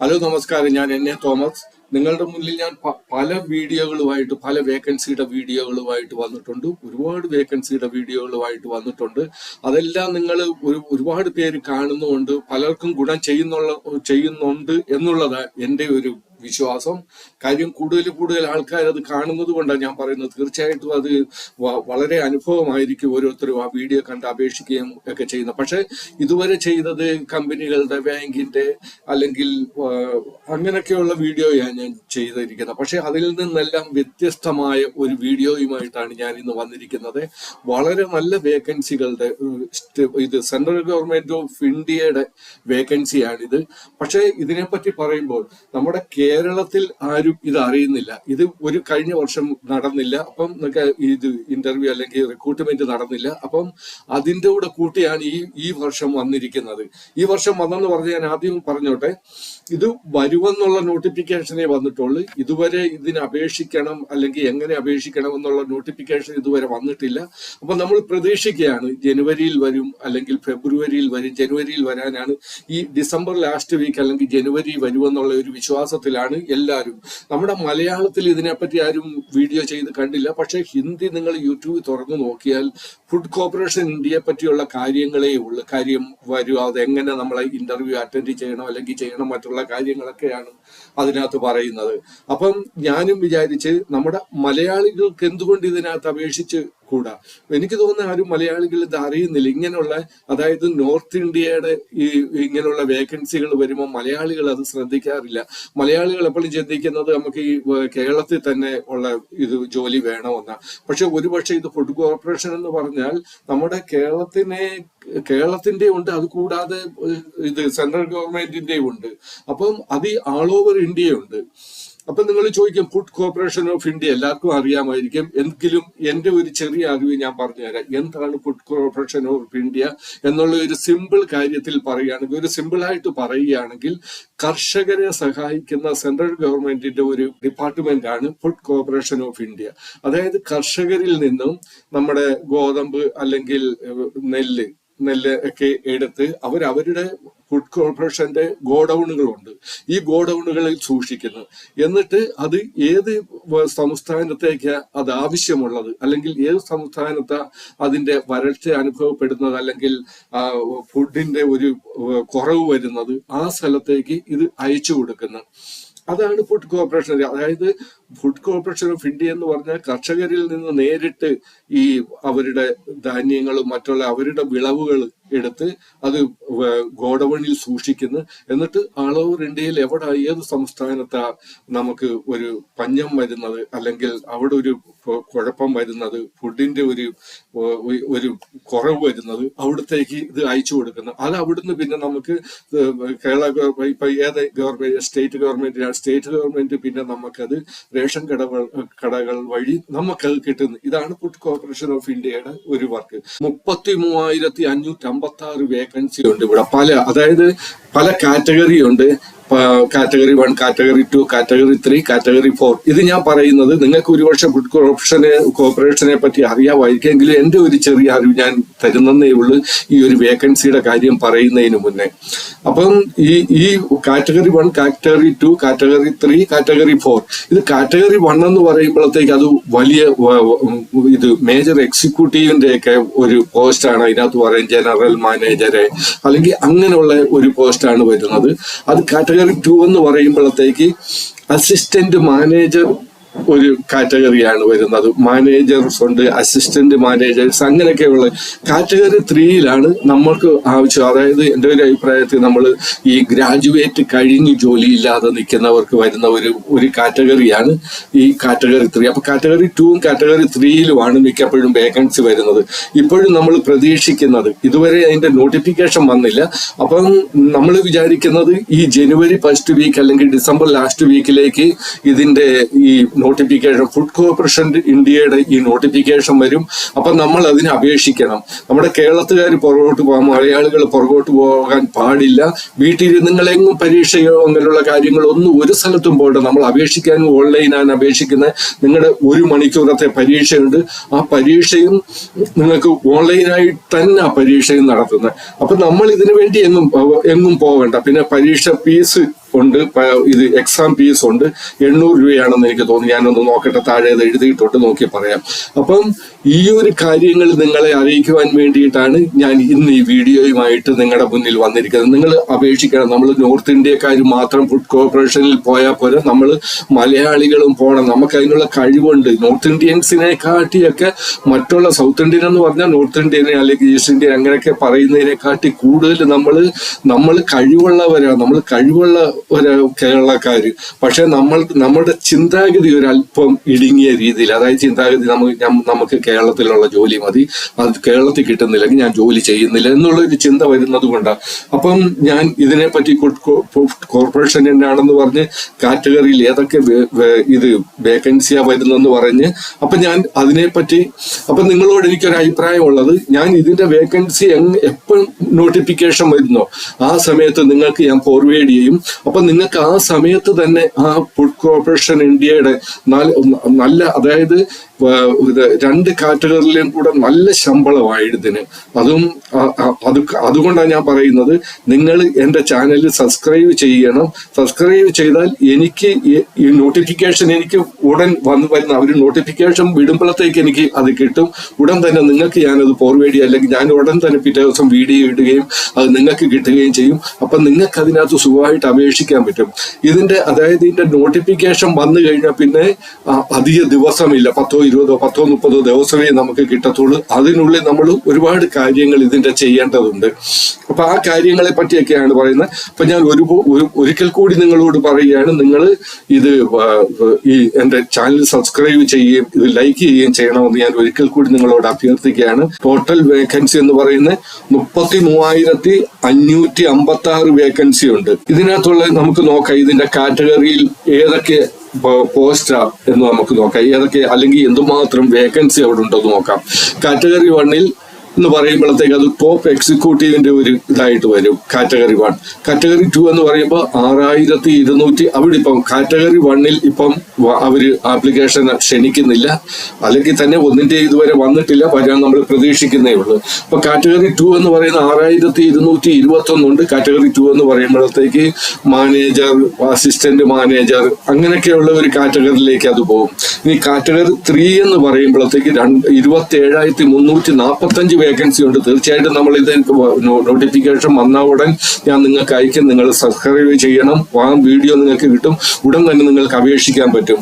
Hello നമസ്കാരം, ഞാൻ N A Thomas. നിങ്ങളുടെ മുന്നിൽ ഞാൻ പല വീഡിയോകളുമായിട്ട് പല വേക്കൻസിയുടെ വീഡിയോകളുമായിട്ട് വന്നിട്ടുണ്ട്. ഒരുപാട് വേക്കൻസിയുടെ വീഡിയോകളുമായിട്ട് വന്നിട്ടുണ്ട്. അതെല്ലാം നിങ്ങൾ ഒരുപാട് പേര് കാണുന്നുണ്ട്, പലർക്കും ഗുണം ചെയ്യുന്നുണ്ട് എന്നുള്ളതാണ് എൻ്റെ ഒരു വിശ്വാസം. കാര്യം കൂടുതൽ ആൾക്കാർ അത് കാണുന്നത് കൊണ്ടാണ് ഞാൻ പറയുന്നത്. തീർച്ചയായിട്ടും അത് വളരെ അനുഭവമായിരിക്കും ഓരോരുത്തരും ആ വീഡിയോ കണ്ട് അപേക്ഷിക്കുകയും ഒക്കെ ചെയ്യുന്നത്. പക്ഷെ ഇതുവരെ ചെയ്തത് കമ്പനികളുടെ, ബാങ്കിന്റെ അല്ലെങ്കിൽ അങ്ങനെയൊക്കെയുള്ള വീഡിയോയാണ് ഞാൻ ചെയ്തിരിക്കുന്നത്. പക്ഷെ അതിൽ നിന്നെല്ലാം വ്യത്യസ്തമായ ഒരു വീഡിയോയുമായിട്ടാണ് ഞാൻ ഇന്ന് വന്നിരിക്കുന്നത്. വളരെ നല്ല വേക്കൻസികളുടെ ഇത് സെൻട്രൽ ഗവൺമെന്റ് ഓഫ് ഇന്ത്യയുടെ വേക്കൻസിയാണിത്. പക്ഷെ ഇതിനെപ്പറ്റി പറയുമ്പോൾ നമ്മുടെ കേരളത്തിൽ ആരും ഇത് അറിയുന്നില്ല. ഇത് കഴിഞ്ഞ വർഷം നടന്നില്ല. അപ്പം ഇത് ഇന്റർവ്യൂ അല്ലെങ്കിൽ റിക്രൂട്ട്മെന്റ് നടന്നില്ല. അപ്പം അതിന്റെ കൂടെ കൂട്ടിയാണ് ഈ വർഷം വന്നിരിക്കുന്നത്. ഈ വർഷം വന്നെന്ന് പറഞ്ഞ് ഞാൻ ആദ്യം പറഞ്ഞോട്ടെ, ഇത് വരുമെന്നുള്ള നോട്ടിഫിക്കേഷനേ വന്നിട്ടുള്ളൂ. ഇതുവരെ ഇതിന് അപേക്ഷിക്കണം അല്ലെങ്കിൽ എങ്ങനെ അപേക്ഷിക്കണം എന്നുള്ള നോട്ടിഫിക്കേഷൻ ഇതുവരെ വന്നിട്ടില്ല. അപ്പൊ നമ്മൾ പ്രതീക്ഷിക്കുകയാണ് ജനുവരിയിൽ വരും അല്ലെങ്കിൽ ഫെബ്രുവരിയിൽ വരും. ജനുവരിയിൽ വരാനാണ്, ഈ ഡിസംബർ ലാസ്റ്റ് വീക്ക് അല്ലെങ്കിൽ ജനുവരി വരുമെന്നുള്ള ഒരു വിശ്വാസത്തിലാണ് എല്ലാവരും. നമ്മുടെ മലയാളത്തിൽ ഇതിനെപ്പറ്റി ആരും വീഡിയോ ചെയ്ത് കണ്ടില്ല. പക്ഷെ ഹിന്ദി നിങ്ങൾ യൂട്യൂബിൽ തുറന്നു നോക്കിയാൽ ഫുഡ് കോർപ്പറേഷൻ ഇന്ത്യയെ പറ്റിയുള്ള കാര്യങ്ങളേ ഉള്ളു. കാര്യം വരും, അതെങ്ങനെ നമ്മളെ ഇന്റർവ്യൂ അറ്റൻഡ് ചെയ്യണം അല്ലെങ്കിൽ ചെയ്യണം, മറ്റുള്ള കാര്യങ്ങളൊക്കെയാണ് അതിനകത്ത് പറയുന്നത്. അപ്പം ഞാനും വിചാരിച്ച് നമ്മുടെ മലയാളികൾക്ക് എന്തുകൊണ്ട് ഇതിനകത്ത് അപേക്ഷിച്ച് കൂടാ. എനിക്ക് തോന്നുന്ന ആരും മലയാളികൾ ഇത് അറിയുന്നില്ല. ഇങ്ങനെയുള്ള, അതായത് നോർത്ത് ഇന്ത്യയുടെ ഇങ്ങനെയുള്ള വേക്കൻസികൾ വരുമ്പോൾ മലയാളികൾ അത് ശ്രദ്ധിക്കാറില്ല. മലയാളികൾ എപ്പോഴും ചിന്തിക്കുന്നത് നമുക്ക് ഈ കേരളത്തിൽ തന്നെ ഉള്ള ഇത് ജോലി വേണമെന്നാണ്. പക്ഷെ ഒരുപക്ഷെ ഇത് ഫുഡ് കോർപ്പറേഷൻ എന്ന് പറഞ്ഞാൽ നമ്മുടെ കേരളത്തിന്റെ ഉണ്ട്, അത് കൂടാതെ ഇത് സെൻട്രൽ ഗവൺമെന്റിന്റെ ഉണ്ട്. അപ്പം അത് ആൾ ഓവർ ഇന്ത്യ ഉണ്ട്. അപ്പൊ നിങ്ങൾ ചോദിക്കും, ഫുഡ് കോർപ്പറേഷൻ ഓഫ് ഇന്ത്യ എല്ലാവർക്കും അറിയാമായിരിക്കും. എങ്കിലും എന്റെ ഒരു ചെറിയ അറിവ് ഞാൻ പറഞ്ഞുതരാം. എന്താണ് ഫുഡ് കോർപ്പറേഷൻ ഓഫ് ഇന്ത്യ എന്നുള്ള ഒരു സിമ്പിൾ കാര്യത്തിൽ പറയുകയാണെങ്കിൽ, ഒരു സിമ്പിളായിട്ട് പറയുകയാണെങ്കിൽ, കർഷകരെ സഹായിക്കുന്ന സെൻട്രൽ ഗവൺമെന്റിന്റെ ഒരു ഡിപ്പാർട്ട്മെന്റ് ആണ് ഫുഡ് കോർപ്പറേഷൻ ഓഫ് ഇന്ത്യ. അതായത് കർഷകരിൽ നിന്നും നമ്മുടെ ഗോതമ്പ് അല്ലെങ്കിൽ നെല്ല് ഒക്കെ എടുത്ത് അവരുടെ ഫുഡ് കോർപ്പറേഷന്റെ ഗോഡൌണുകളുണ്ട്. ഈ ഗോഡൌണുകളിൽ സൂക്ഷിക്കുന്നു. എന്നിട്ട് അത് ഏത് സംസ്ഥാനത്തേക്ക് അത് ആവശ്യമുള്ളത്, അല്ലെങ്കിൽ ഏത് സംസ്ഥാനത്ത് അതിന്റെ വരൾച്ച അനുഭവപ്പെടുന്നത് അല്ലെങ്കിൽ ഫുഡിന്റെ ഒരു കുറവ് വരുന്നത്, ആ സ്ഥലത്തേക്ക് ഇത് അയച്ചു കൊടുക്കുന്നു. അതാണ് ഫുഡ് കോർപ്പറേഷൻ. അതായത് ഫുഡ് കോർപ്പറേഷൻ ഓഫ് ഇന്ത്യ എന്ന് പറഞ്ഞാൽ കർഷകരിൽ നിന്ന് നേരിട്ട് ഈ അവരുടെ ധാന്യങ്ങളും മറ്റുള്ള അവരുടെ വിളവുകൾ എടുത്ത് അത് ഗോഡൌണിൽ സൂക്ഷിക്കുന്നു. എന്നിട്ട് ആൾ ഓവർ ഇന്ത്യയിൽ ഏത് സംസ്ഥാനത്താ നമുക്ക് ഒരു പഞ്ഞം വരുന്നത് അല്ലെങ്കിൽ അവിടെ ഒരു കുഴപ്പം വരുന്നത്, ഫുഡിന്റെ ഒരു കുറവ് വരുന്നത്, അവിടത്തേക്ക് ഇത് അയച്ചു കൊടുക്കുന്നു. അത് അവിടുന്ന് പിന്നെ നമുക്ക് കേരള ഇപ്പൊ ഏത് ഗവൺമെന്റ്, സ്റ്റേറ്റ് ഗവൺമെന്റ് പിന്നെ നമുക്കത് റേഷൻ കടകൾ വഴി നമുക്കത് കിട്ടുന്നു. ഇതാണ് ഫുഡ് കോർപ്പറേഷൻ ഓഫ് ഇന്ത്യയുടെ ഒരു വർക്ക്. 33,556 വേക്കൻസി ഉണ്ട് ഇവിടെ. അതായത് പല കാറ്റഗറി ഉണ്ട്. Category 1, category 2, category 3, category 4. ഇത് ഞാൻ പറയുന്നത് നിങ്ങൾക്ക് ഒരുപക്ഷെ ഫുഡ് കോർപ്പറേഷനെ പറ്റി അറിയാമായിരിക്കുമെങ്കിലും എൻ്റെ ഒരു ചെറിയ അറിവ് ഞാൻ തരുന്നതേ ഉള്ളൂ ഈ ഒരു വേക്കൻസിയുടെ കാര്യം പറയുന്നതിന് മുന്നേ. അപ്പം ഈ കാറ്റഗറി 1, കാറ്റഗറി 2, കാറ്റഗറി 3, കാറ്റഗറി 4, ഇത് കാറ്റഗറി 1 എന്ന് പറയുമ്പോഴത്തേക്ക് അത് വലിയ ഇത് മേജർ എക്സിക്യൂട്ടീവിന്റെ ഒക്കെ ഒരു പോസ്റ്റാണ്. അതിനകത്ത് പറയും ജനറൽ മാനേജര് അല്ലെങ്കിൽ അങ്ങനെയുള്ള ഒരു പോസ്റ്റാണ് വരുന്നത്. അത് കാറ്റഗറി 2 എന്ന് പറയുമ്പോഴത്തേക്ക് അസിസ്റ്റന്റ് മാനേജർ ഒരു കാറ്റഗറിയാണ് വരുന്നത്. മാനേജേഴ്സ് ഉണ്ട്, അസിസ്റ്റന്റ് മാനേജേഴ്സ്, അങ്ങനെയൊക്കെയുള്ള. കാറ്റഗറി 3യിലാണ് നമ്മൾക്ക് ആവശ്യം. അതായത് എൻ്റെ ഒരു അഭിപ്രായത്തിൽ നമ്മൾ ഈ ഗ്രാജുവേറ്റ് കഴിഞ്ഞ് ജോലിയില്ലാതെ നിൽക്കുന്നവർക്ക് വരുന്ന ഒരു കാറ്റഗറിയാണ് ഈ കാറ്റഗറി 3. അപ്പൊ കാറ്റഗറി 2ഉം കാറ്റഗറി 3യിലുമാണ് മിക്കപ്പോഴും വേക്കൻസി വരുന്നത്. ഇപ്പോഴും നമ്മൾ പ്രതീക്ഷിക്കുന്നത്, ഇതുവരെ അതിന്റെ നോട്ടിഫിക്കേഷൻ വന്നില്ല. അപ്പം നമ്മൾ വിചാരിക്കുന്നത് ഈ ജനുവരി ഫസ്റ്റ് വീക്ക് അല്ലെങ്കിൽ ഡിസംബർ ലാസ്റ്റ് വീക്കിലേക്ക് ഇതിന്റെ ഈ നോട്ടിഫിക്കേഷൻ, ഫുഡ് കോർപ്പറേഷൻ ഇന്ത്യയുടെ ഈ നോട്ടിഫിക്കേഷൻ വരും. അപ്പൊ നമ്മൾ അതിന് അപേക്ഷിക്കണം. നമ്മുടെ കേരളത്തുകാർ പുറകോട്ട് പോകാൻ, മലയാളികൾ പുറകോട്ട് പോകാൻ പാടില്ല. വീട്ടിൽ നിങ്ങളെങ്ങും പരീക്ഷയോ അങ്ങനെയുള്ള കാര്യങ്ങളൊന്നും ഒരു സ്ഥലത്തും പോകണ്ട. നമ്മൾ അപേക്ഷിക്കാനും ഓൺലൈനാണ് അപേക്ഷിക്കുന്നത്. നിങ്ങളുടെ 1 മണിക്കൂറത്തെ പരീക്ഷയുണ്ട്. ആ പരീക്ഷയും നിങ്ങൾക്ക് ഓൺലൈനായി തന്നെ ആ പരീക്ഷയും നടത്തുന്നത്. അപ്പൊ നമ്മൾ ഇതിനു വേണ്ടി എങ്ങും പോകണ്ട. പിന്നെ പരീക്ഷ ഫീസ് ഉണ്ട്, ഇത് എക്സാം ഫീസ് ഉണ്ട്. 800 രൂപയാണെന്ന് എനിക്ക് തോന്നുന്നു. ഞാനൊന്ന് നോക്കട്ടെ, താഴെ അത് എഴുതിയിട്ടുണ്ട്, നോക്കി പറയാം. അപ്പം ഈ ഒരു കാര്യങ്ങൾ നിങ്ങളെ അറിയിക്കുവാൻ വേണ്ടിയിട്ടാണ് ഞാൻ ഇന്ന് ഈ വീഡിയോയുമായിട്ട് നിങ്ങളുടെ മുന്നിൽ വന്നിരിക്കുന്നത്. നിങ്ങൾ അപേക്ഷിക്കണം. നമ്മൾ നോർത്ത് ഇന്ത്യക്കാർ മാത്രം ഫുഡ് കോർപ്പറേഷനിൽ പോയാൽ പോരാ, നമ്മൾ മലയാളികളും പോകണം. നമുക്ക് അതിനുള്ള കഴിവുണ്ട്. നോർത്ത് ഇന്ത്യൻസിനെ കാട്ടിയൊക്കെ മറ്റുള്ള സൗത്ത് ഇന്ത്യൻ എന്ന് പറഞ്ഞാൽ നോർത്ത് ഇന്ത്യനെ അല്ലെങ്കിൽ ഈസ്റ്റ് ഇന്ത്യൻ അങ്ങനെയൊക്കെ പറയുന്നതിനെ കാട്ടി കൂടുതൽ നമ്മൾ കഴിവുള്ളവരാണ്. നമ്മൾ കഴിവുള്ള ഒരു കേരളക്കാര്. പക്ഷെ നമ്മുടെ ചിന്താഗതി ഒരല്പം ഇടുങ്ങിയ രീതിയിൽ, അതായത് ചിന്താഗതി നമുക്ക് കേരളത്തിലുള്ള ജോലി മതി, അത് കേരളത്തിൽ കിട്ടുന്നില്ലെങ്കിൽ ഞാൻ ജോലി ചെയ്യുന്നില്ല എന്നുള്ളൊരു ചിന്ത വരുന്നത് കൊണ്ടാണ്. അപ്പം ഞാൻ ഇതിനെപ്പറ്റി കോർപ്പറേഷൻ എന്നാണെന്ന് പറഞ്ഞ് കാറ്റഗറിയിൽ ഏതൊക്കെ ഇത് വേക്കൻസിയാ വരുന്നെന്ന് പറഞ്ഞ് അപ്പൊ ഞാൻ അതിനെപ്പറ്റി നിങ്ങളോട് എനിക്കൊരു അഭിപ്രായമുള്ളത്, ഞാൻ ഇതിന്റെ വേക്കൻസി എപ്പോൾ നോട്ടിഫിക്കേഷൻ വരുന്നോ ആ സമയത്ത് നിങ്ങൾക്ക് ഞാൻ ഫോർവേഡ് ചെയ്യും. അപ്പൊ നിങ്ങൾക്ക് ആ സമയത്ത് തന്നെ ആ ഫുഡ് കോർപ്പറേഷൻ ഇന്ത്യയുടെ നല്ല, അതായത് 2 കാറ്റഗറിയിലും കൂടെ നല്ല ശമ്പളമായതിന്, അതുകൊണ്ടാണ് ഞാൻ പറയുന്നത് നിങ്ങൾ എന്റെ ചാനൽ സബ്സ്ക്രൈബ് ചെയ്യണം. സബ്സ്ക്രൈബ് ചെയ്താൽ എനിക്ക് ഈ നോട്ടിഫിക്കേഷൻ എനിക്ക് ഉടൻ വരുന്ന അവർ നോട്ടിഫിക്കേഷൻ വിടുമ്പോഴത്തേക്ക് എനിക്ക് അത് കിട്ടും. ഉടൻ തന്നെ നിങ്ങൾക്ക് ഞാനത് ഫോർവേഡ് ചെയ്യും, അല്ലെങ്കിൽ ഞാൻ ഉടൻ തന്നെ പിറ്റേ ദിവസം വീഡിയോ ഇടുകയും അത് നിങ്ങൾക്ക് കിട്ടുകയും ചെയ്യും. അപ്പൊ നിങ്ങൾക്ക് അതിനകത്ത് സുഖമായിട്ട് അപേക്ഷിക്കാൻ പറ്റും. ഇതിന്റെ നോട്ടിഫിക്കേഷൻ വന്നു കഴിഞ്ഞാൽ പിന്നെ അധിക ദിവസമില്ല, 10, 20, 30 ദിവസമേ നമുക്ക് കിട്ടത്തുള്ളൂ. അതിനുള്ളിൽ നമ്മൾ ഒരുപാട് കാര്യങ്ങൾ ഇതിന്റെ ചെയ്യേണ്ടതുണ്ട്. അപ്പൊ ആ കാര്യങ്ങളെ പറ്റിയൊക്കെയാണ് പറയുന്നത്. അപ്പൊ ഞാൻ ഒരിക്കൽ കൂടി നിങ്ങളോട് പറയുകയാണ്, നിങ്ങൾ ഇത് ഈ എന്റെ ചാനൽ സബ്സ്ക്രൈബ് ചെയ്യുകയും ഇത് ലൈക്ക് ചെയ്യുകയും ചെയ്യണമെന്ന് ഞാൻ ഒരിക്കൽ കൂടി നിങ്ങളോട് അഭ്യർത്ഥിക്കുകയാണ്. ടോട്ടൽ വേക്കൻസി എന്ന് പറയുന്നത് 33,556 വേക്കൻസി ഉണ്ട്. ഇതിനകത്തുള്ള നമുക്ക് നോക്കാം ഇതിന്റെ കാറ്റഗറിയിൽ ഏതൊക്കെ പോസ്റ്റാ എന്ന് നമുക്ക് നോക്കാം, ഏതൊക്കെ അല്ലെങ്കിൽ എന്തുമാത്രം വേക്കൻസി അവിടെ ഉണ്ടെന്ന് നോക്കാം. കാറ്റഗറി 1 എന്ന് പറയുമ്പോഴത്തേക്ക് അത് ടോപ്പ് എക്സിക്യൂട്ടീവിന്റെ ഒരു ഇതായിട്ട് വരും കാറ്റഗറി 1. കാറ്റഗറി 2 എന്ന് പറയുമ്പോൾ 6,200. അവിടെ ഇപ്പം കാറ്റഗറി 1 ഇപ്പം അവര് ആപ്ലിക്കേഷൻ ക്ഷണിക്കുന്നില്ല, അല്ലെങ്കിൽ തന്നെ ഒന്നിന്റെ ഇതുവരെ വന്നിട്ടില്ല, വരാൻ നമ്മൾ പ്രതീക്ഷിക്കുന്നേ ഉള്ളൂ. അപ്പൊ കാറ്റഗറി 2 എന്ന് പറയുന്ന 6,221 ഉണ്ട്. കാറ്റഗറി 2 എന്ന് പറയുമ്പോഴത്തേക്ക് മാനേജർ, അസിസ്റ്റന്റ് മാനേജർ അങ്ങനെയൊക്കെയുള്ള ഒരു കാറ്റഗറിയിലേക്ക് അത് പോകും. ഇനി കാറ്റഗറി 3 എന്ന് പറയുമ്പോഴത്തേക്ക് 27,345 വേക്കൻസി ഉണ്ട്. തീർച്ചയായിട്ടും നമ്മൾ ഇത് നോട്ടിഫിക്കേഷൻ വന്ന ഉടൻ ഞാൻ നിങ്ങൾക്ക് അയക്കും. നിങ്ങൾ സബ്സ്ക്രൈബ് ചെയ്യണം. ആ വീഡിയോ നിങ്ങൾക്ക് കിട്ടും. ഉടൻ തന്നെ നിങ്ങൾക്ക് അപേക്ഷിക്കാൻ പറ്റും.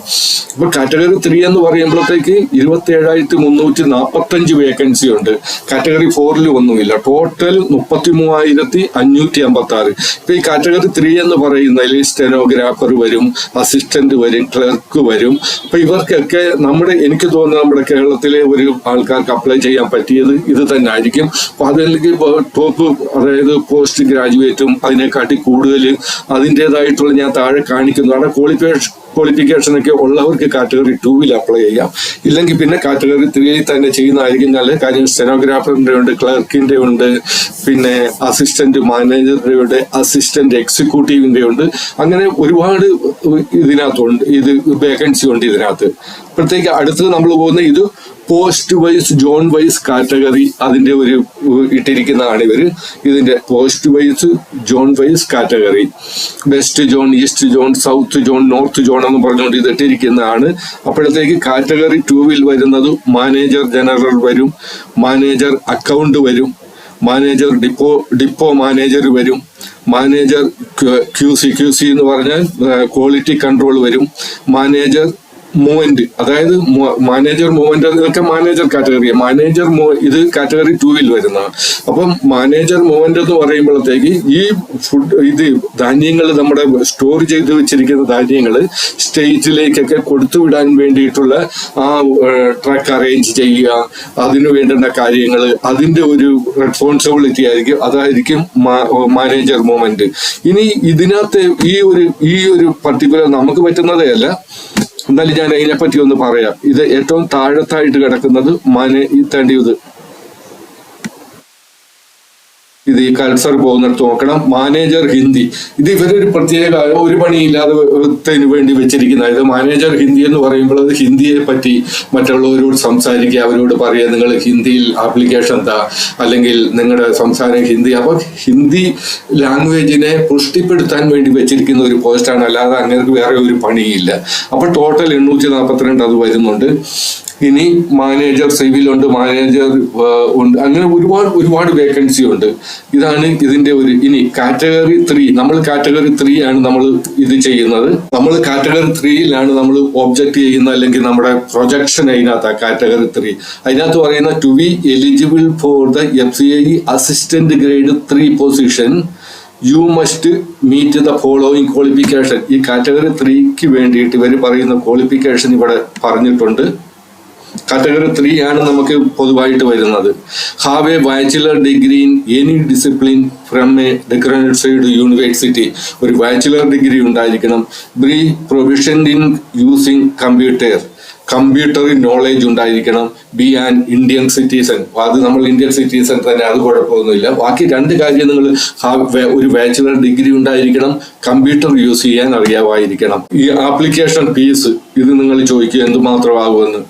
അപ്പൊ കാറ്റഗറി 3 എന്ന് പറയുമ്പോഴത്തേക്ക് 27,345 വേക്കൻസി ഉണ്ട്. കാറ്റഗറി 4 ഒന്നുമില്ല. ടോട്ടൽ 33,556. ഇപ്പൊ ഈ കാറ്റഗറി 3 എന്ന് പറയുന്നതിൽ സ്റ്റെനോഗ്രാഫർ വരും, അസിസ്റ്റന്റ് വരും, ക്ലർക്ക് വരും. അപ്പൊ ഇവർക്കൊക്കെ എനിക്ക് തോന്നുന്നു നമ്മുടെ കേരളത്തിലെ ഒരു ആൾക്കാർക്ക് അപ്ലൈ ചെയ്യാൻ പറ്റിയത് ഇത് തന്നെ ആയിരിക്കും. അപ്പൊ അതല്ലെങ്കിൽ ടോപ്പ്, അതായത് പോസ്റ്റ് ഗ്രാജുവേറ്റും അതിനെക്കാട്ടി കൂടുതൽ അതിൻ്റെതായിട്ടുള്ള ഞാൻ താഴെ കാണിക്കുന്നതാണ് ക്വാളിഫിക്കേഷൻ ഒക്കെ ഉള്ളവർക്ക് കാറ്റഗറി 2 അപ്ലൈ ചെയ്യാം. ഇല്ലെങ്കിൽ പിന്നെ കാറ്റഗറി 3 തന്നെ ചെയ്യുന്നതായിരിക്കും നല്ലത്. കാര്യം സ്റ്റെനോഗ്രാഫറിന്റെ ഉണ്ട്, ക്ലർക്കിന്റെ ഉണ്ട്, പിന്നെ അസിസ്റ്റന്റ് മാനേജറിന്റെ ഉണ്ട്, അസിസ്റ്റന്റ് എക്സിക്യൂട്ടീവിന്റെ ഉണ്ട്. അങ്ങനെ ഒരുപാട് ഇതിനകത്തുണ്ട്, ഇത് വേക്കൻസി ഉണ്ട് ഇതിനകത്ത്. പ്രത്യേക അടുത്തത് നമ്മൾ പോകുന്ന ഇത് post wise, zone wise category അതിന്റെ ഒരു ഇട്ടിരിക്കുന്നതാണ് ഇവര്. ഇതിന്റെ post wise, zone wise category, west zone, east zone, south zone, north zone എന്ന് പറഞ്ഞുകൊണ്ട് ഇത് ഇട്ടിരിക്കുന്നതാണ്. അപ്പോഴത്തേക്ക് കാറ്റഗറി 2 വരുന്നത് മാനേജർ ജനറൽ വരും, മാനേജർ അക്കൗണ്ട് വരും, മാനേജർ ഡിപ്പോ മാനേജർ വരും, മാനേജർ ക്യൂസി എന്ന് പറഞ്ഞാൽ ക്വാളിറ്റി കൺട്രോൾ വരും, മാനേജർ മൂവ്മെന്റ്, അതായത് മാനേജർ മൂവ്മെന്റ് ഇതൊക്കെ മാനേജർ കാറ്റഗറി. ഇത് കാറ്റഗറി 2 വരുന്നതാണ്. അപ്പം മാനേജർ മൂവ്മെന്റ് എന്ന് പറയുമ്പോഴത്തേക്ക് ഈ ധാന്യങ്ങൾ നമ്മുടെ സ്റ്റോർ ചെയ്ത് വെച്ചിരിക്കുന്ന ധാന്യങ്ങൾ സ്റ്റേറ്റിലേക്കൊക്കെ കൊടുത്തുവിടാൻ വേണ്ടിയിട്ടുള്ള ആ ട്രക്ക് അറേഞ്ച് ചെയ്യുക, അതിനു വേണ്ടുന്ന കാര്യങ്ങൾ, അതിന്റെ ഒരു റെസ്പോൺസിബിലിറ്റി ആയിരിക്കും. അതായിരിക്കും മാനേജർ മൂവ്മെന്റ്. ഇനി ഇതിനകത്ത് ഈ ഒരു പർട്ടിക്കുലർ നമുക്ക് പറ്റുന്നതേ അല്ല, എന്നാലും ഞാൻ അതിനെപ്പറ്റി ഒന്ന് പറയാം. ഇത് ഏറ്റവും താഴത്തായിട്ട് കിടക്കുന്നത് ഇത് ഈ കൾച്ചർ പോകുന്നിടത്ത് നോക്കണം. മാനേജർ ഹിന്ദി, ഇത് ഇവരൊരു പ്രത്യേക ഒരു പണിയില്ലാതെ വേണ്ടി വെച്ചിരിക്കുന്ന. ഇത് മാനേജർ ഹിന്ദി എന്ന് പറയുമ്പോൾ അത് ഹിന്ദിയെ പറ്റി മറ്റുള്ളവരോട് സംസാരിക്കുക, അവരോട് പറയുക നിങ്ങൾ ഹിന്ദിയിൽ ആപ്ലിക്കേഷൻ താ, അല്ലെങ്കിൽ നിങ്ങളുടെ സംസാരം ഹിന്ദി. അപ്പൊ ഹിന്ദി ലാംഗ്വേജിനെ പുഷ്ടിപ്പെടുത്താൻ വേണ്ടി വെച്ചിരിക്കുന്ന ഒരു പോസ്റ്റാണ്, അല്ലാതെ അങ്ങനെ വേറെ ഒരു പണിയില്ല. അപ്പൊ ടോട്ടൽ 842 അത് വരുന്നുണ്ട്. ഇനി മാനേജർ സിവിലുണ്ട്, മാനേജർ ഉണ്ട്, അങ്ങനെ ഒരുപാട് വേക്കൻസി ഉണ്ട്. ഇതാണ് ഇതിന്റെ ഒരു. ഇനി കാറ്റഗറി 3, നമ്മൾ കാറ്റഗറി 3 ആണ് നമ്മൾ ഇത് ചെയ്യുന്നത്. നമ്മൾ കാറ്റഗറി 3യിലാണ് നമ്മൾ ഒബ്ജക്ട് ചെയ്യുന്ന, അല്ലെങ്കിൽ നമ്മുടെ പ്രൊജക്ഷൻ അതിനകത്താണ് കാറ്റഗറി 3. അതിനകത്ത് പറയുന്ന to be eligible for the FCI assistant grade 3 position you must meet the following qualification. ഈ കാറ്റഗറി 3ക്ക് വേണ്ടിയിട്ട് ഇവർ പറയുന്ന ക്വാളിഫിക്കേഷൻ ഇവിടെ പറഞ്ഞിട്ടുണ്ട്. കാറ്റഗറി 3 ആണ് നമുക്ക് പൊതുവായിട്ട് വരുന്നത്. Have a bachelor degree in any discipline from a recognised university. ഒരു ബാച്ചിലർ ഡിഗ്രി ഉണ്ടായിരിക്കണം. Be proficient in using computer knowledge ഉണ്ടായിരിക്കണം. ബി ആൻ ഇന്ത്യൻ സിറ്റിസൺ, അത് നമ്മൾ ഇന്ത്യൻ സിറ്റിസൺ തന്നെ, അത് കുഴപ്പമൊന്നുമില്ല. ബാക്കി 2 കാര്യം നിങ്ങൾ ഒരു ബാച്ചിലർ ഡിഗ്രി ഉണ്ടായിരിക്കണം, കമ്പ്യൂട്ടർ യൂസ് ചെയ്യാൻ അറിയാമായിരിക്കണം. ഈ ആപ്ലിക്കേഷൻ ഫീസ് ഇത് നിങ്ങൾ ചോദിക്കുക എന്തുമാത്രമാകുമെന്ന്.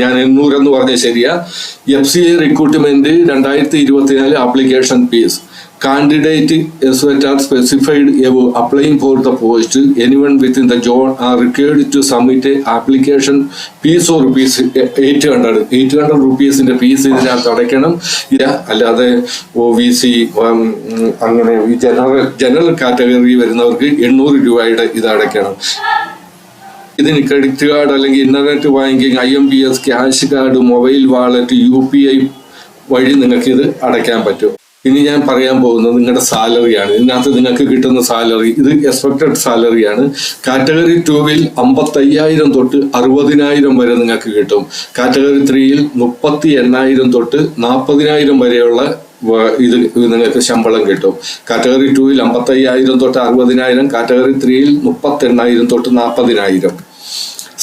ഞാൻ 800 എന്ന് പറഞ്ഞ ശരിയാ. FCI recruitment 2024 application fees. Candidate as what are specified above applying for the post, anyone within the zone are required to submit a application fees or rupees 800 rupees-ന്റെ fees ഇതിനകത്ത് അടയ്ക്കണം. അല്ലാതെ OBC അങ്ങനെ ജനറൽ കാറ്റഗറി വരുന്നവർക്ക് 800 രൂപയുടെ ഇത് അടയ്ക്കണം. ഇതിന് credit card അല്ലെങ്കിൽ internet banking, IMPS, cash card, mobile wallet, UPI വഴി നിങ്ങൾക്ക് ഇത് അടയ്ക്കാൻ പറ്റും. ഇനി ഞാൻ പറയാൻ പോകുന്നത് നിങ്ങളുടെ സാലറിയാണ്. ഇതിനകത്ത് നിങ്ങൾക്ക് കിട്ടുന്ന സാലറി ഇത് എക്സ്പെക്ടഡ് സാലറിയാണ്. കാറ്റഗറി 2വിൽ 55,000 തൊട്ട് 60,000 വരെ നിങ്ങൾക്ക് കിട്ടും. കാറ്റഗറി 3യിൽ 38,000 തൊട്ട് 40,000 വരെയുള്ള ഇത് നിങ്ങൾക്ക് ശമ്പളം കിട്ടും. കാറ്റഗറി 2വിൽ 55,000 തൊട്ട് 60,000, കാറ്റഗറി 3യിൽ 38,000 തൊട്ട് 40,000.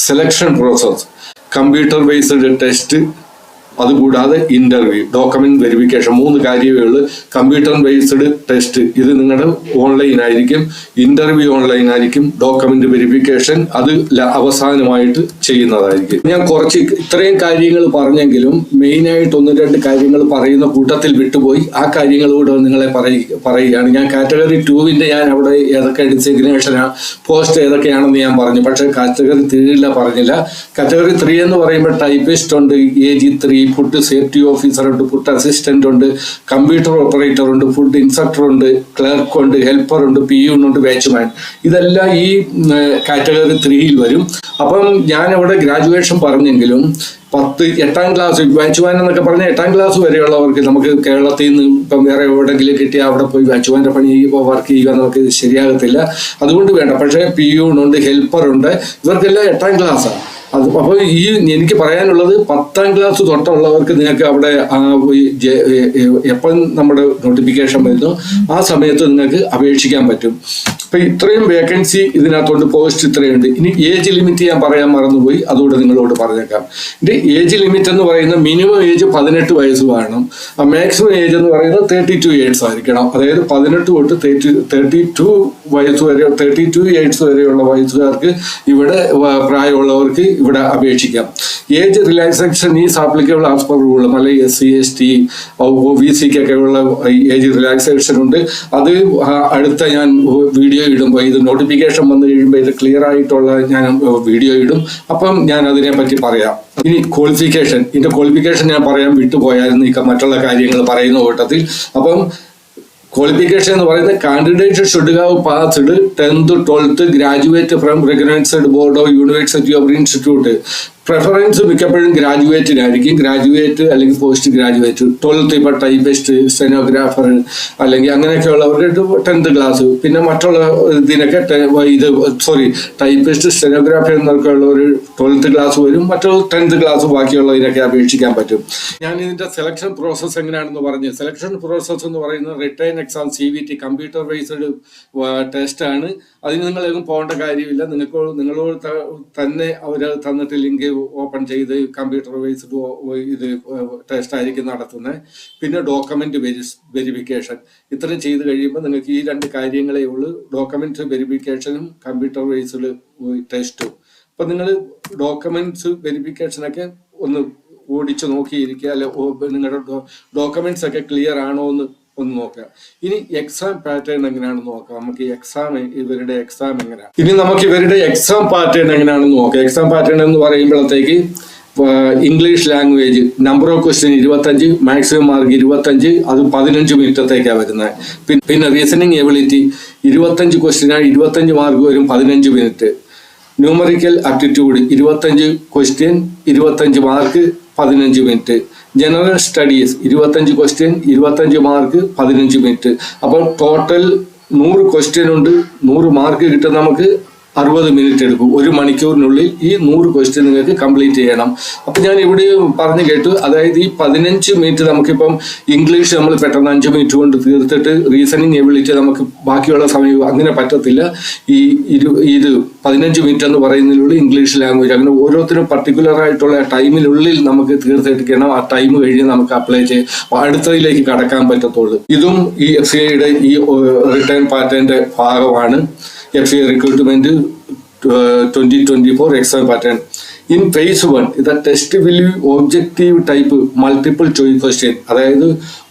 Selection process computer based test, അതുകൂടാതെ ഇന്റർവ്യൂ, ഡോക്യുമെന്റ് വെരിഫിക്കേഷൻ. 3 കാര്യമേ ഉള്ളൂ. കമ്പ്യൂട്ടർ ബേസ്ഡ് ടെസ്റ്റ് ഇത് നിങ്ങളുടെ ഓൺലൈൻ ആയിരിക്കും, ഇന്റർവ്യൂ ഓൺലൈൻ ആയിരിക്കും, ഡോക്യുമെന്റ് വെരിഫിക്കേഷൻ അത് അവസാനമായിട്ട് ചെയ്യുന്നതായിരിക്കും. ഞാൻ കുറച്ച് ഇത്രയും കാര്യങ്ങൾ പറഞ്ഞെങ്കിലും മെയിനായിട്ട് 1-2 കാര്യങ്ങൾ പറയുന്ന കൂട്ടത്തിൽ വിട്ടുപോയി. ആ കാര്യങ്ങളോട് നിങ്ങളെ പറയുകയാണ്. ഞാൻ കാറ്റഗറി 2വിന്റെ ഞാൻ അവിടെ ഏതൊക്കെ ഡിസിഗ്നേഷനാ പോസ്റ്റ് ഏതൊക്കെയാണെന്ന് ഞാൻ പറഞ്ഞു. പക്ഷെ കാറ്റഗറി 3 പറഞ്ഞില്ല. കാറ്റഗറി 3 എന്ന് പറയുമ്പോൾ ടൈപ്പിസ്റ്റ് ഉണ്ട്, AG3, ഫുഡ് സേഫ്റ്റി ഓഫീസർ ഉണ്ട്, ഫുഡ് അസിസ്റ്റന്റ് ഉണ്ട്, കമ്പ്യൂട്ടർ ഓപ്പറേറ്റർ ഉണ്ട്, ഫുഡ് ഇൻസ്പെക്ടർ ഉണ്ട്, ക്ലർക്ക് ഉണ്ട്, ഹെൽപ്പർ ഉണ്ട്, PU ഉണ്ട്, വാച്ച്മാൻ. ഇതെല്ലാം ഈ കാറ്റഗറി 3യിൽ വരും. അപ്പം ഞാൻ അവിടെ ഗ്രാജുവേഷൻ പറഞ്ഞെങ്കിലും 8ാം ക്ലാസ് വാച്ച്മാൻ എന്നൊക്കെ പറഞ്ഞാൽ 8ാം ക്ലാസ് വരെയുള്ളവർക്ക് നമുക്ക് കേരളത്തിൽ നിന്ന് ഇപ്പം വേറെ എവിടെയെങ്കിലും കിട്ടിയാൽ അവിടെ പോയി വാച്ച്മാൻ്റെ പണി വർക്ക് ചെയ്യുക നമുക്ക് ശരിയാകത്തില്ല. അതുകൊണ്ട് വേണ്ട. പക്ഷേ PU ഉണ്ട്, ഹെൽപ്പർ ഉണ്ട്, ഇവർക്കെല്ലാം 8ാം ക്ലാസ്സാണ്. അപ്പോൾ എനിക്ക് പറയാനുള്ളത് 10ാം ക്ലാസ് തൊട്ടുള്ളവർക്ക് നിങ്ങൾക്ക് അവിടെ എപ്പം നമ്മുടെ നോട്ടിഫിക്കേഷൻ വരുന്നു ആ സമയത്ത് നിങ്ങൾക്ക് അപേക്ഷിക്കാൻ പറ്റും. അപ്പൊ ഇത്രയും വേക്കൻസി ഇതിനകത്തോണ്ട് പോസ്റ്റ് ഇത്രയുണ്ട്. ഇനി ഏജ് ലിമിറ്റ് ഞാൻ പറയാൻ മറന്നുപോയി, അതുകൂടെ നിങ്ങളോട് പറഞ്ഞേക്കാം. ഇത് ഏജ് ലിമിറ്റ് എന്ന് പറയുന്നത് മിനിമം ഏജ് 18 വയസ്സ് വേണം. മാക്സിമം ഏജ് എന്ന് പറയുന്നത് 32 ഇയേഴ്സ് ആയിരിക്കണം. അതായത് 18 തൊട്ട് 32 വയസ്സ് വരെ 32 ഇയേഴ്സ് വരെയുള്ള വയസ്സുകാർക്ക് ഇവിടെ പ്രായമുള്ളവർക്ക് ഇവിടെ അപേക്ഷിക്കാം. Age relaxation is applicable as per rule. നല്ല SC ST OBCക്കൊക്കെ ഉള്ള ഏജ് റിലാക്സേഷൻ ഉണ്ട്. അത് അടുത്ത ഞാൻ വീഡിയോ ഇടുമ്പോൾ ഇത് നോട്ടിഫിക്കേഷൻ വന്നു കഴിയുമ്പോൾ ഇത് ക്ലിയർ ആയിട്ടുള്ള ഞാൻ വീഡിയോ ഇടും. അപ്പം ഞാൻ അതിനെ പറ്റി പറയാം. ഇനി ക്വാളിഫിക്കേഷൻ, ഇതിന്റെ ക്വാളിഫിക്കേഷൻ ഞാൻ പറയാൻ വിട്ടുപോയായിരുന്നു ഈ മറ്റുള്ള കാര്യങ്ങൾ പറയുന്ന കൂട്ടത്തിൽ. അപ്പം ക്വാളിഫിക്കേഷൻ എന്ന് പറയുന്നത് candidate should have passed 10th 12th graduate from recognised board of university of institute. Preference മിക്കപ്പോഴും ഗ്രാജുവേറ്റിനായിരിക്കും, ഗ്രാജുവേറ്റ് അല്ലെങ്കിൽ പോസ്റ്റ് ഗ്രാജുവേറ്റ്. 12th ഇപ്പോൾ ടൈപ്പിസ്റ്റ്, സ്റ്റെനോഗ്രാഫർ അല്ലെങ്കിൽ അങ്ങനെയൊക്കെയുള്ളവർക്ക് 10th ക്ലാസ്. പിന്നെ മറ്റുള്ള ഇതിനൊക്കെ ടൈപ്പിസ്റ്റ്, സ്റ്റെനോഗ്രാഫർ എന്നൊക്കെ ഉള്ളവർ 12th ക്ലാസ് വരും. മറ്റുള്ള 10th ക്ലാസ് ബാക്കിയുള്ളതിനൊക്കെ അപേക്ഷിക്കാൻ പറ്റും. ഞാൻ ഇതിന്റെ സെലക്ഷൻ പ്രോസസ്സ് എങ്ങനെയാണെന്ന് പറഞ്ഞു. സെലക്ഷൻ പ്രോസസ്സ് എന്ന് പറയുന്നത് return exam, CVT, computer based test ആണ്. അതിന് നിങ്ങളെങ്ങും പോകേണ്ട കാര്യമില്ല. നിങ്ങളോട് തന്നെ അവർ തന്നിട്ട് ലിങ്ക് ഓപ്പൺ ചെയ്ത് കമ്പ്യൂട്ടർ ബേസ്ഡ് ഇത് ടെസ്റ്റ് ആയിരിക്കും നടത്തുന്നത്. പിന്നെ ഡോക്യുമെന്റ് വെരിഫിക്കേഷൻ. ഇത്രയും ചെയ്ത് കഴിയുമ്പോൾ നിങ്ങൾക്ക് ഈ 2 കാര്യങ്ങളേ ഉള്ളൂ, ഡോക്യുമെന്റ് വെരിഫിക്കേഷനും കമ്പ്യൂട്ടർ ബേസ്ഡ് ടെസ്റ്റും. അപ്പൊ നിങ്ങൾ ഡോക്യുമെന്റ്സ് വെരിഫിക്കേഷനൊക്കെ ഒന്ന് ഓടിച്ചു നോക്കിയിരിക്കുക, അല്ലെ നിങ്ങളുടെ ഡോക്യുമെന്റ്സ് ഒക്കെ ക്ലിയർ ആണോ എന്ന് ഒന്ന് നോക്കുക. ഇനി എക്സാം പാറ്റേൺ എങ്ങനെയാണെന്ന് നോക്കാം. നമുക്ക് ഇവരുടെ എക്സാം എങ്ങനെയാണ്. ഇനി നമുക്ക് ഇവരുടെ എക്സാം പാറ്റേൺ എങ്ങനെയാണെന്ന് നോക്കാം. എക്സാം പാറ്റേൺ എന്ന് പറയുമ്പോഴത്തേക്ക് English language number of question 25, maximum mark 25, അത് 15 മിനിറ്റത്തേക്കാണ് വരുന്നത്. പിന്നെ റീസണിങ് എബിലിറ്റി 25 ക്വസ്റ്റ്യനാണ്, 25 മാർക്ക് വരും, 15 minute. Numerical aptitude 25 question, 25 mark, 15 minute. General studies 25 question, 25 mark, 15 minute. അപ്പോൾ ടോട്ടൽ 100 ക്വസ്റ്റ്യൻ ഉണ്ട്, 100 മാർക്ക് കിട്ടും. നമുക്ക് 60 മിനിറ്റ് എടുക്കും. 1 മണിക്കൂറിനുള്ളിൽ ഈ 100 ക്വസ്റ്റ്യൻ നിങ്ങൾക്ക് കംപ്ലീറ്റ് ചെയ്യണം. അപ്പം ഞാൻ ഇവിടെ പറഞ്ഞു കേട്ടു, അതായത് ഈ 15 മിനിറ്റ് നമുക്കിപ്പം ഇംഗ്ലീഷ് നമ്മൾ പെട്ടെന്ന് 5 മിനിറ്റ് കൊണ്ട് തീർത്തിട്ട് റീസണിങ് എബിലിറ്റി നമുക്ക് ബാക്കിയുള്ള സമയം അങ്ങനെ പറ്റത്തില്ല. ഇത് 15 മിനിറ്റ് എന്ന് പറയുന്നതിലുള്ള ഇംഗ്ലീഷ് ലാംഗ്വേജ് അങ്ങനെ ഓരോരുത്തരും പർട്ടിക്കുലർ ആയിട്ടുള്ള ടൈമിനുള്ളിൽ നമുക്ക് തീർത്തെടുക്കണം. ആ ടൈം കഴിഞ്ഞ് നമുക്ക് അപ്ലൈ ചെയ്ത് അടുത്തതിലേക്ക് കടക്കാൻ പറ്റത്തുള്ളൂ. ഇതും ഈ FCIയുടെ ഈ റിട്ടേൺ പാറ്റേണിന്റെ ഭാഗമാണ്. FCI recruitment 2024 exam pattern. In phase 1, the test will be objective type multiple choice question. അതായത്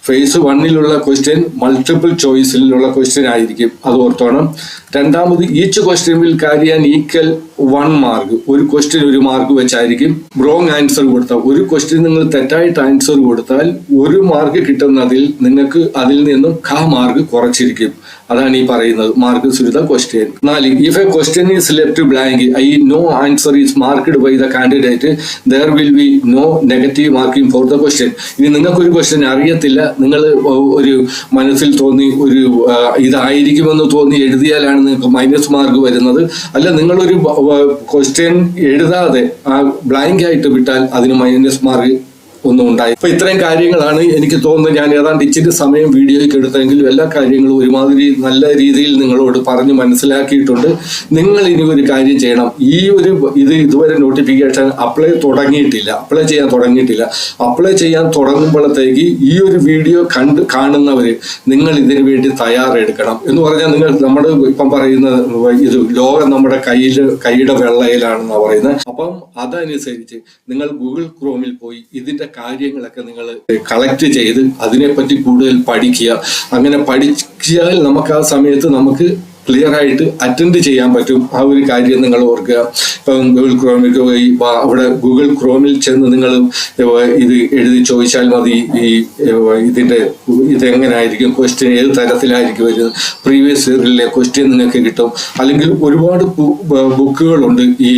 phase 1-ലുള്ള ക്വസ്റ്റ്യൻ മൾട്ടിപ്പിൾ ചോയ്സിലുള്ള ക്വസ്റ്റ്യൻ ആയിരിക്കും, അത് ഓർത്തോണം. രണ്ടാമത് each question will carry an equal 1 mark. ഒരു ക്വസ്റ്റ്യൻ 1 മാർക്ക് വെച്ചായിരിക്കും. റോങ് ആൻസർ കൊടുത്താൽ, ഒരു question നിങ്ങൾ തെറ്റായിട്ട് ആൻസർ കൊടുത്താൽ 1 മാർക്ക് കിട്ടുന്നതിൽ നിങ്ങൾക്ക് അതിൽ നിന്നും മാർക്ക് കുറച്ചിരിക്കും. അതാണ് ഈ പറയുന്നത് മാർക്ക് സുരിത question. 4, if a question is left blank, no answer is marked by the candidate, there will be no negative marking for the question. ഇനി നിങ്ങൾക്കൊരു ക്വസ്റ്റ്യൻ അറിയത്തില്ല, നിങ്ങൾ ഒരു മനസ്സിൽ തോന്നി ഒരു ഇതായിരിക്കുമെന്ന് തോന്നി എഴുതിയാലാണ് നിങ്ങൾക്ക് മൈനസ് മാർക്ക് വരുന്നത്. അല്ല, നിങ്ങളൊരു ക്വസ്റ്റ്യൻ എഴുതാതെ ബ്ലാങ്ക് ആയിട്ട് വിട്ടാൽ അതിന് മൈനസ് മാർക്ക് ഒന്നും ഉണ്ടായി. അപ്പൊ ഇത്രയും കാര്യങ്ങളാണ് എനിക്ക് തോന്നുന്നത്. ഞാൻ ഏതാണ്ട് ഇച്ചിരി സമയം വീഡിയോയ്ക്ക് എടുത്തെങ്കിലും എല്ലാ കാര്യങ്ങളും ഒരുമാതിരി നല്ല രീതിയിൽ നിങ്ങളോട് പറഞ്ഞ് മനസ്സിലാക്കിയിട്ടുണ്ട്. നിങ്ങൾ ഇനി ഒരു കാര്യം ചെയ്യണം. ഇതുവരെ നോട്ടിഫിക്കേഷൻ അപ്ലൈ ചെയ്യാൻ തുടങ്ങിയിട്ടില്ല. അപ്ലൈ ചെയ്യാൻ തുടങ്ങുമ്പോഴത്തേക്ക് ഈ ഒരു വീഡിയോ കാണുന്നവര് നിങ്ങൾ ഇതിനു വേണ്ടി തയ്യാറെടുക്കണം. എന്ന് പറഞ്ഞാൽ നമ്മുടെ ഇപ്പം പറയുന്നത് ലോകം നമ്മുടെ കൈയുടെ വെള്ളയിലാണെന്നാണ് പറയുന്നത്. അപ്പം അതനുസരിച്ച് നിങ്ങൾ ഗൂഗിൾ ക്രോമിൽ പോയി ഇതിന്റെ കാര്യങ്ങളൊക്കെ നിങ്ങൾ കളക്ട് ചെയ്ത് അതിനെപ്പറ്റി കൂടുതൽ പഠിക്കുക. അങ്ങനെ പഠിച്ചാൽ നമുക്ക് ആ സമയത്ത് നമുക്ക് ക്ലിയർ ആയിട്ട് അറ്റൻഡ് ചെയ്യാൻ പറ്റും. ആ ഒരു കാര്യം നിങ്ങൾ ഓർക്കുക. ഇപ്പം ഗൂഗിൾ ക്രോമിൽ പോയി അവിടെ ഗൂഗിൾ ക്രോമിൽ ചെന്ന് നിങ്ങൾ ഇത് എഴുതി ചോദിച്ചാൽ മതി, ഇതെങ്ങനായിരിക്കും ക്വസ്റ്റ്യൻ, ഏത് തരത്തിലായിരിക്കും വരുന്നത്, പ്രീവിയസ് ഇയറിലെ ക്വസ്റ്റ്യൻ നിങ്ങൾക്ക് കിട്ടും. അല്ലെങ്കിൽ ഒരുപാട് ബുക്കുകളുണ്ട് ഈ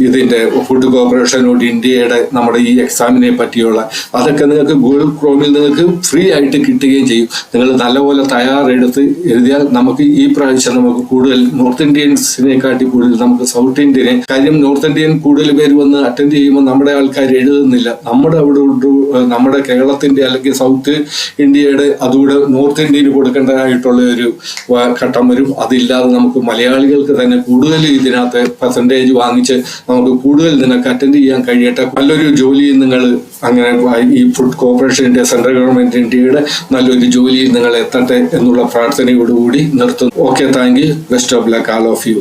ഇതിന്റെ ഫുഡ് കോർപ്പറേഷൻ ഓഫ് ഇന്ത്യയുടെ നമ്മുടെ ഈ എക്സാമിനെ പറ്റിയുള്ള, അതൊക്കെ നിങ്ങൾക്ക് ഗൂഗിൾ ക്രോമിൽ നിങ്ങൾക്ക് ഫ്രീ ആയിട്ട് കിട്ടുകയും ചെയ്യും. നിങ്ങൾ നല്ലപോലെ തയ്യാറെടുത്ത് എഴുതിയാൽ നമുക്ക് ഈ പ്രാവശ്യം നമുക്ക് കൂടുതൽ നോർത്ത് ഇന്ത്യൻസിനെക്കാട്ടി കൂടുതൽ നമുക്ക് സൗത്ത് ഇന്ത്യനെ, കാര്യം നോർത്ത് ഇന്ത്യൻ കൂടുതൽ പേര് വന്ന് അറ്റൻഡ് ചെയ്യുമ്പോൾ നമ്മുടെ ആൾക്കാർ എഴുതുന്നില്ല. നമ്മുടെ കേരളത്തിന്റെ അല്ലെങ്കിൽ സൗത്ത് ഇന്ത്യയുടെ അതുകൂടെ നോർത്ത് ഇന്ത്യയിൽ കൊടുക്കേണ്ടതായിട്ടുള്ള ഒരു ഘട്ടം വരും. അതില്ലാതെ നമുക്ക് മലയാളികൾക്ക് തന്നെ കൂടുതൽ ഇതിനകത്ത് പെർസെൻറ്റേജ് വാങ്ങിച്ച് നമുക്ക് കൂടുതൽ നിങ്ങൾക്ക് അറ്റൻഡ് ചെയ്യാൻ കഴിയട്ടെ. നല്ലൊരു ജോലിയിൽ നിങ്ങൾ അങ്ങനെ ഈ ഫുഡ് കോർപ്പറേഷന്റെ സെൻട്രൽ ഗവൺമെന്റ് ഇന്ത്യയുടെ നല്ലൊരു ജോലിയിൽ നിങ്ങൾ എത്തട്ടെ എന്നുള്ള പ്രാർത്ഥനയോടുകൂടി നിർത്തുന്നു. Okay, thank you. Best of luck all of U.